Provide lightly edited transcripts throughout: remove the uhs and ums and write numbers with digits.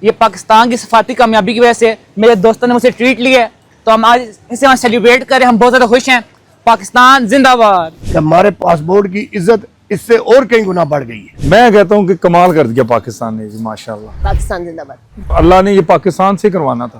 یہ پاکستان کی سفارتی کامیابی کی وجہ سے میرے دوستوں نے مجھے ٹریٹ لی ہے، تو ہم آج اسے سیلیبریٹ کریں، ہم بہت زیادہ خوش ہیں۔ پاکستان زندہ باد۔ ہمارے پاسپورٹ کی عزت اس سے اور کئی گنا بڑھ گئی ہے۔ میں کہتا ہوں کہ کمال کر دیا پاکستان نے جی، ماشاءاللہ۔ پاکستان زندہ باد۔ اللہ نے یہ پاکستان سے کروانا تھا۔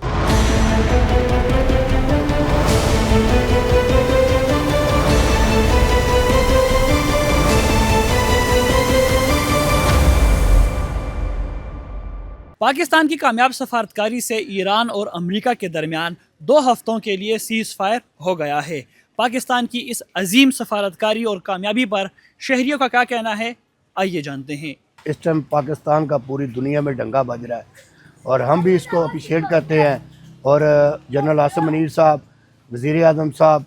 پاکستان کی کامیاب سفارتکاری سے ایران اور امریکہ کے درمیان 2 ہفتوں کے لیے سیز فائر ہو گیا ہے۔ پاکستان کی اس عظیم سفارتکاری اور کامیابی پر شہریوں کا کیا کہنا ہے، آئیے جانتے ہیں۔ اس ٹائم پاکستان کا پوری دنیا میں ڈنگا بج رہا ہے اور ہم بھی اس کو اپریشیٹ کرتے ہیں، اور جنرل عاصم منیر صاحب، وزیر اعظم صاحب،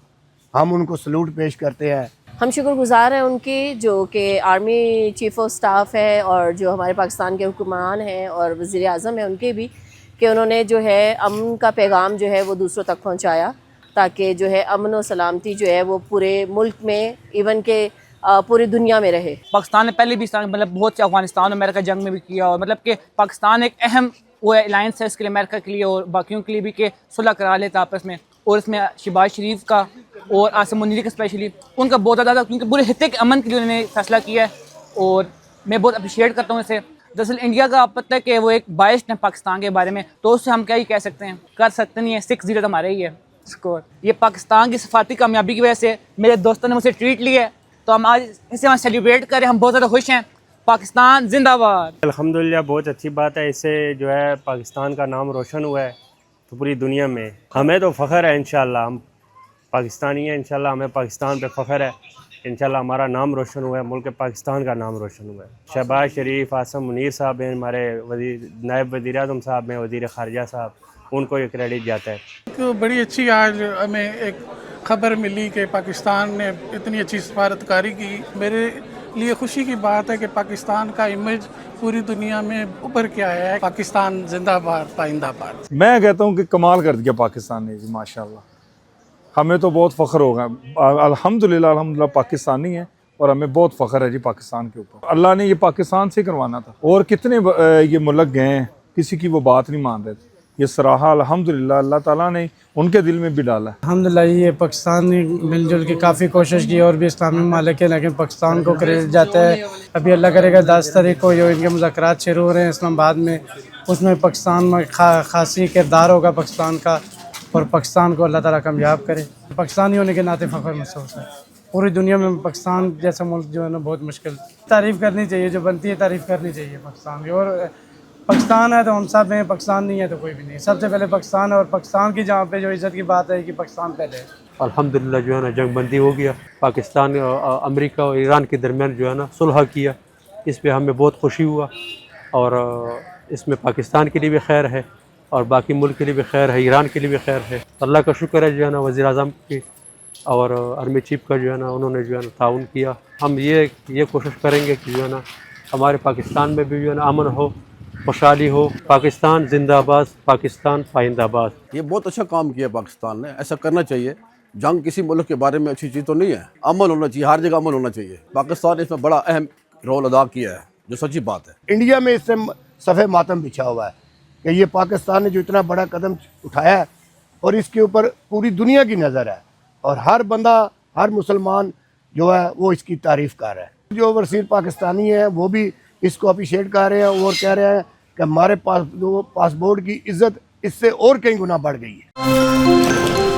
ہم ان کو سلوٹ پیش کرتے ہیں۔ ہم شکر گزار ہیں ان کی، جو کہ آرمی چیف آف سٹاف ہے اور جو ہمارے پاکستان کے حکمران ہیں اور وزیر اعظم ہیں ان کے بھی، کہ انہوں نے جو ہے امن کا پیغام جو ہے وہ دوسروں تک پہنچایا، تاکہ جو ہے امن و سلامتی جو ہے وہ پورے ملک میں، ایون کہ پوری دنیا میں رہے۔ پاکستان نے پہلے بھی بہت سے افغانستان اور امریکہ جنگ میں بھی کیا، اور کہ پاکستان ایک اہم وہ الائنس ہے اس کے لیے، امریکہ کے لیے اور باقیوں کے لیے بھی، کہ صلح کرا لیتا آپس میں، اور اس میں شہباز شریف کا اور عاصم منیر کا اسپیشلی ان کا بہت زیادہ، کیونکہ پورے خطے کے امن کے لیے انہوں نے فیصلہ کیا ہے، اور میں بہت اپریشیٹ کرتا ہوں اسے۔ دراصل انڈیا کا آپ پتہ ہے کہ وہ ایک باعث ہے پاکستان کے بارے میں، تو اس سے ہم کیا ہی کہہ سکتے ہیں، کر سکتے نہیں ہیں۔ 6-0 تو ہمارے ہی ہے اسکور۔ یہ پاکستان کی سفارتی کامیابی کی وجہ سے میرے دوستوں نے مجھے ٹریٹ لی ہے، تو ہم آج اسے سیلیبریٹ کریں، ہم بہت زیادہ خوش ہیں۔ پاکستان زندہ باد۔ الحمدللہ بہت اچھی بات ہے، اس سے جو ہے پاکستان کا نام روشن ہوا ہے تو پوری دنیا میں۔ ہمیں تو فخر ہے، انشاءاللہ ہم پاکستانی ہیں، انشاءاللہ ہمیں پاکستان پہ فخر ہے، انشاءاللہ ہمارا نام روشن ہوا ہے، ملک پاکستان کا نام روشن ہوا ہے۔ شہباز شریف، عاصم منیر صاحب ہیں، ہمارے نائب وزیر اعظم صاحب ہیں، وزیر خارجہ صاحب، ان کو یہ کریڈٹ جاتا ہے۔ تو بڑی اچھی آج ہمیں ایک خبر ملی کہ پاکستان نے اتنی اچھی سفارتکاری کی۔ میرے لیے خوشی کی بات ہے کہ پاکستان کا امیج پوری دنیا میں ابھر کے آیا ہے۔ پاکستان زندہ باد، پائندہ باد۔ میں کہتا ہوں کہ کمال کر دیا پاکستان نے جی، ماشاءاللہ۔ ہمیں تو بہت فخر ہوگا، الحمدللہ پاکستانی ہیں، اور ہمیں بہت فخر ہے جی پاکستان کے اوپر۔ اللہ نے یہ پاکستان سے کروانا تھا، اور کتنے یہ ملک گئے ہیں، کسی کی وہ بات نہیں مان رہے تھے۔ یہ صراحہ الحمدللہ اللہ تعالیٰ نے ان کے دل میں بھی ڈالا ہے۔ الحمدللہ یہ پاکستان نے مل جل کے کافی کوشش کی، اور بھی اسلامی ممالک ہیں، لیکن پاکستان کو کریڈٹ جاتا ہے۔ ابھی اللہ کرے گا 10 تاریخ کو جو ان کے مذاکرات شروع ہو رہے ہیں اسلام آباد میں، اس میں پاکستان میں خاصی کردار ہوگا پاکستان کا، اور پاکستان کو اللہ تعالیٰ کامیاب کرے۔ پاکستانی ہونے کے ناطے فخر محسوس ہے۔ پوری دنیا میں پاکستان جیسا ملک جو ہے نا بہت مشکل، تعریف کرنی چاہیے، جو بنتی ہے تعریف کرنی چاہیے پاکستان کی۔ اور پاکستان ہے تو ہم سب ہیں، پاکستان نہیں ہے تو کوئی بھی نہیں۔ سب سے پہلے پاکستان ہے، اور پاکستان کی جہاں پہ جو عزت کی بات ہے کہ پاکستان پہلے ہے۔ الحمدللہ جو ہے نا جنگ بندی ہو گیا، پاکستان امریکہ اور ایران کے درمیان جو ہے نا صلح کیا، اس پہ ہمیں بہت خوشی ہوا، اور اس میں پاکستان کے لیے بھی خیر ہے اور باقی ملک کے لیے بھی خیر ہے، ایران کے لیے بھی خیر ہے۔ اللہ کا شکر ہے جو ہے نا وزیر اعظم کی اور آرمی چیف کا جو ہے نا انہوں نے جو ہے نا تعاون کیا۔ ہم یہ کوشش کریں گے کہ جو ہے نا ہمارے پاکستان میں بھی جو ہے نا امن ہو، خوشحالی ہو۔ پاکستان زندہ باد، پاکستان پائندہ باد۔ یہ بہت اچھا کام کیا پاکستان نے، ایسا کرنا چاہیے۔ جنگ کسی ملک کے بارے میں اچھی چیز تو نہیں ہے، امن ہونا چاہیے، ہر جگہ امن ہونا چاہیے۔ پاکستان نے اس میں بڑا اہم رول ادا کیا ہے، جو سچی بات ہے۔ انڈیا میں اس سے صفحہ ماتم بچھا ہوا ہے کہ یہ پاکستان نے جو اتنا بڑا قدم اٹھایا ہے، اور اس کے اوپر پوری دنیا کی نظر ہے، اور ہر بندہ، ہر مسلمان جو ہے وہ اس کی تعریف کر رہا ہے۔ جو اوورسیز پاکستانی ہیں وہ بھی اس کو اپریشیٹ کر رہے ہیں، اور کہہ رہے ہیں کہ ہمارے پاسپورٹ کی عزت اس سے اور کئی گنا بڑھ گئی ہے۔